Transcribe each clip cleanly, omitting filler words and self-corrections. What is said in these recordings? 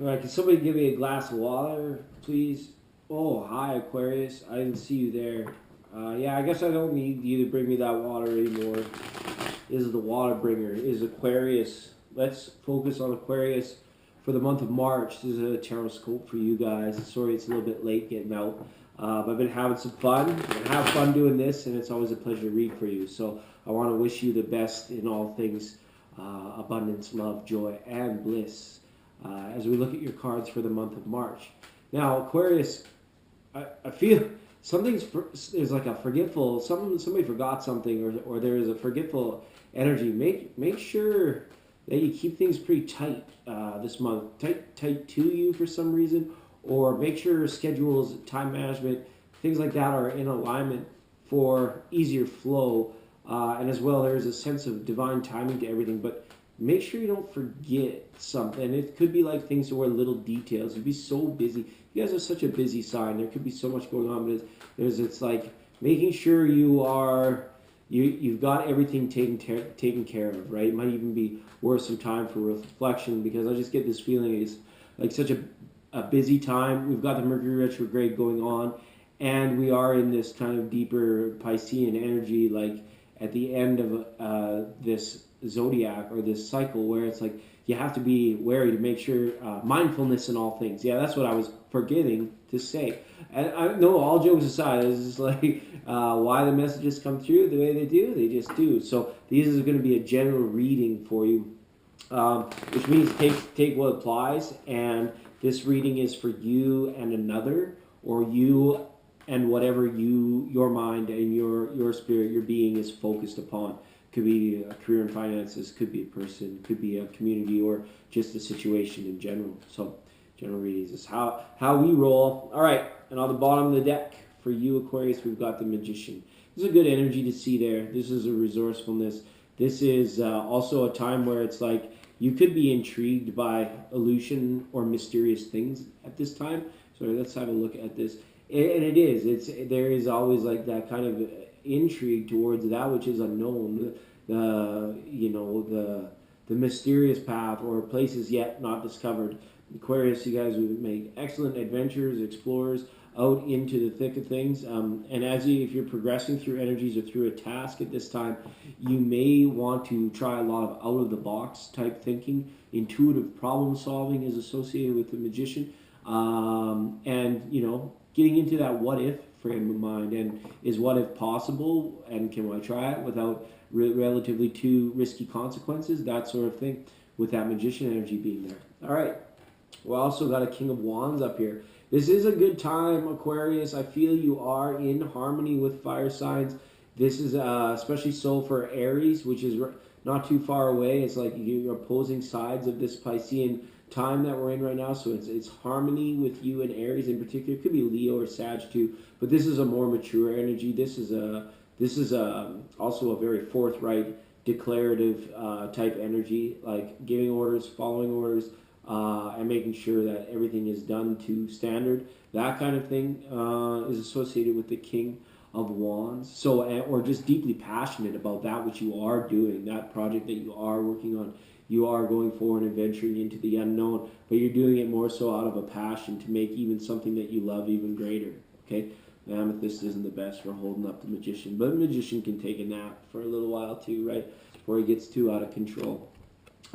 All right, can somebody give me a glass of water, please? Oh, hi, Aquarius. I didn't see you there. Yeah, I guess I don't need you to bring me that water anymore. This is the water bringer. Is Aquarius. Let's focus on Aquarius for the month of March. This is a Tarotscope for you guys. Sorry it's a little bit late getting out. But I've been having some fun. I have fun doing this, and it's always a pleasure to read for you. So I want to wish you the best in all things, abundance, love, joy, and bliss, as we look at your cards for the month of March. Now, Aquarius, I feel there's like a forgetful, somebody forgot something, or there is a forgetful energy. Make sure that you keep things pretty tight this month, tight to you for some reason, or make sure schedules, time management, things like that are in alignment for easier flow. And as well, there's a sense of divine timing to everything, but make sure you don't forget something. It could be like things that were little details. You'd be so busy. You guys are such a busy sign. There could be so much going on, but it's like making sure you've got everything taken care of, right? It might even be worth some time for reflection, because I just get this feeling it's like such a busy time. We've got the Mercury retrograde going on, and we are in this kind of deeper Piscean energy, like at the end of this zodiac or this cycle, where it's like you have to be wary to make sure mindfulness in all things. Yeah, that's what I was forgetting to say. And I know, all jokes aside, it's just like why the messages come through the way they do. They just do. So these is going to be a general reading for you, which means take what applies. And this reading is for you and another, or you and whatever your mind and your spirit, your being is focused upon. Could be a career and finances, could be a person, could be a community, or just a situation in general. So general readings is how we roll. All right, and on the bottom of the deck for you, Aquarius, we've got the Magician. There's a good energy to see there. This is a resourcefulness. This is also a time where it's like you could be intrigued by illusion or mysterious things at this time. So let's have a look at this. And it is. There is always like that kind of intrigue towards that which is unknown, the mysterious path or places yet not discovered. Aquarius, you guys would make excellent adventurers, explorers out into the thick of things. And if you're progressing through energies or through a task at this time, you may want to try a lot of out of the box type thinking. Intuitive problem solving is associated with the Magician, and getting into that what if frame of mind, and is what if possible, and can I try it without relatively too risky consequences, that sort of thing, with that Magician energy being there. All right, we also got a King of Wands up here. This is a good time, Aquarius. I feel you are in harmony with fire signs. This is especially so for Aries, which is not too far away. It's like you're opposing sides of this Piscean time that we're in right now, so it's harmony with you and Aries in particular. It could be Leo or Sag too, but this is a more mature energy. This is also a very forthright, declarative type energy, like giving orders, following orders, and making sure that everything is done to standard. That kind of thing is associated with the King of Wands. So, or just deeply passionate about that which you are doing, that project that you are working on. You are going forward and venturing into the unknown, but you're doing it more so out of a passion to make even something that you love even greater. Okay, the Amethyst isn't the best for holding up the Magician, but the Magician can take a nap for a little while too, right, before he gets too out of control.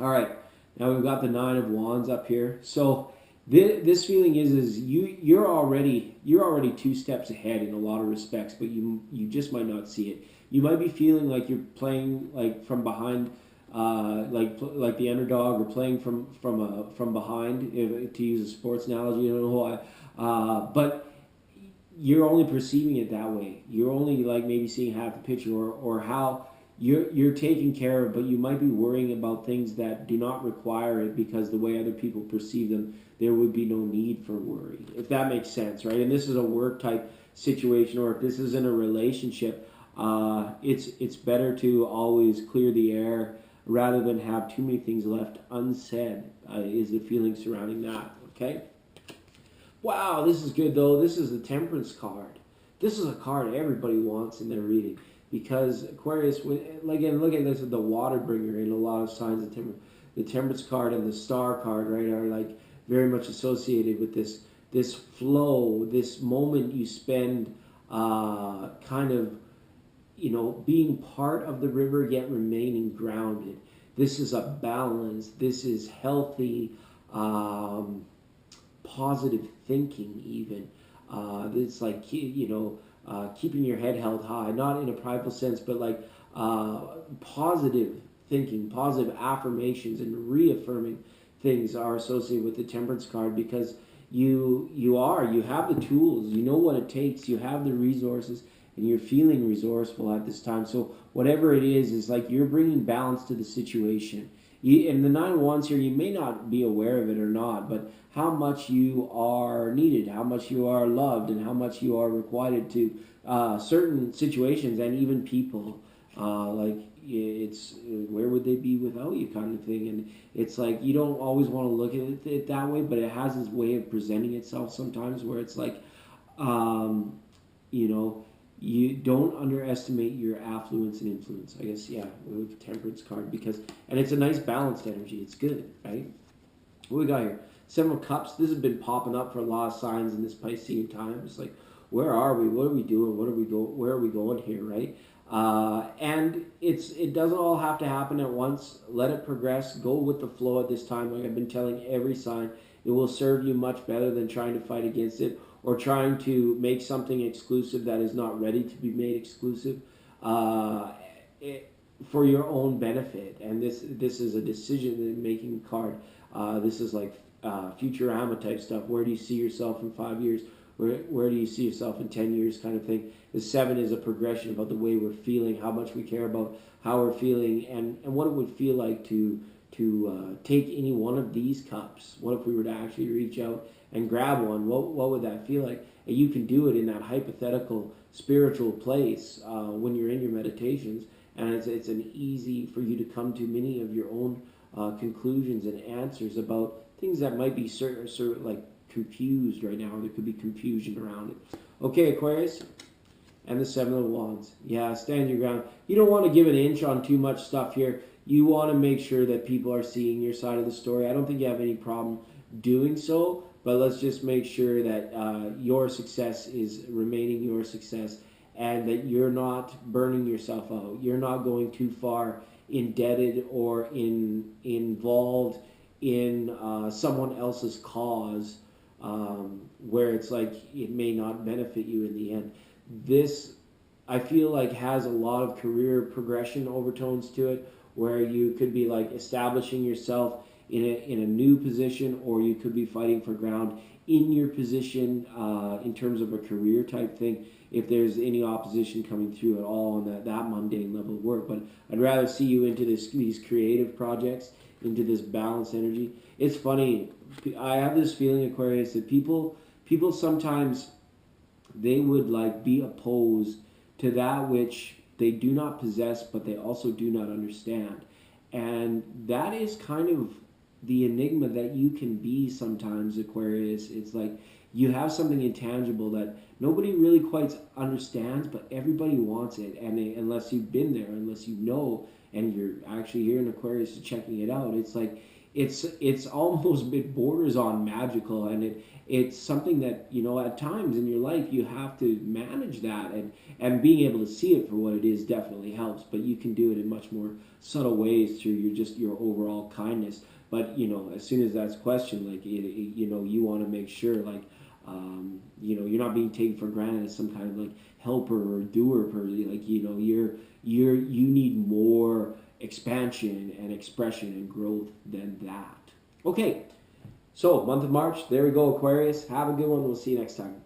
All right, now we've got the Nine of Wands up here. So this feeling is you're already 2 steps ahead in a lot of respects, but you just might not see it. You might be feeling like you're playing like from behind. Like the underdog, or playing from behind, to use a sports analogy. I don't know why, but you're only perceiving it that way. You're only like maybe seeing half the picture, or how you're taken care of, but you might be worrying about things that do not require it, because the way other people perceive them, there would be no need for worry, if that makes sense, right? And this is a work type situation, or if this is in a relationship, it's better to always clear the air rather than have too many things left unsaid, is the feeling surrounding that, okay? Wow, this is good, though. This is the Temperance card. This is a card everybody wants in their reading, because Aquarius, again, look at this, the water bringer in a lot of signs of temperance. The Temperance card and the Star card, right, are like very much associated with this flow, this moment you spend kind of, being part of the river yet remaining grounded. This is a balance. This is healthy, positive thinking even. It's like, keeping your head held high, not in a prideful sense, but like positive thinking, positive affirmations, and reaffirming things are associated with the Temperance card, because you have the tools, you know what it takes, you have the resources, and you're feeling resourceful at this time. So whatever it is like you're bringing balance to the situation. And the Nine of Wands here, you may not be aware of it or not, but how much you are needed, how much you are loved, and how much you are required to certain situations and even people. Like, it's where would they be without you, kind of thing. And it's like, you don't always want to look at it that way, but it has this way of presenting itself sometimes, where it's like, you don't underestimate your affluence and influence, I guess. Yeah, with the Temperance card, and it's a nice balanced energy. It's good, right? What we got here? Seven of Cups. This has been popping up for a lot of signs in this Piscean time. It's like, where are we? What are we doing? Where are we going here, right? And it doesn't all have to happen at once. Let it progress. Go with the flow at this time. Like I've been telling every sign, it will serve you much better than trying to fight against it, or trying to make something exclusive that is not ready to be made exclusive for your own benefit. And this is a decision-making card. This is like Futurama type stuff. Where do you see yourself in 5 years? Where do you see yourself in 10 years, kind of thing. The 7 is a progression about the way we're feeling, how much we care about how we're feeling, and what it would feel like to take any one of these cups. What if we were to actually reach out and grab one? What would that feel like? And you can do it in that hypothetical spiritual place when you're in your meditations, and it's an easy for you to come to many of your own conclusions and answers about things that might be certain like confused right now, or there could be confusion around it. Okay, Aquarius, and the Seven of Wands. Yeah, stand your ground. You don't want to give an inch on too much stuff here. You want to make sure that people are seeing your side of the story. I don't think you have any problem doing so, but let's just make sure that your success is remaining your success, and that you're not burning yourself out. You're not going too far indebted or involved in someone else's cause, where it's like it may not benefit you in the end. This, I feel like, has a lot of career progression overtones to it, where you could be like establishing yourself in a new position, or you could be fighting for ground in your position in terms of a career type thing, if there's any opposition coming through at all on that mundane level of work. But I'd rather see you into these creative projects, into this balanced energy. It's funny, I have this feeling, Aquarius, that people sometimes, they would like be opposed to that which they do not possess, but they also do not understand. And that is kind of the enigma that you can be sometimes, Aquarius. It's like you have something intangible that nobody really quite understands, but everybody wants it. And unless you've been there, unless you know, and you're actually here in Aquarius checking it out, it's like it's almost, it borders on magical, and it's something that, at times in your life you have to manage that, and being able to see it for what it is definitely helps, but you can do it in much more subtle ways through your overall kindness. But as soon as that's questioned, like you want to make sure, like you're not being taken for granted as some kind of like helper or doer person. Like you need more expansion and expression and growth than that. Okay, so month of March, there we go, Aquarius. Have a good one. We'll see you next time.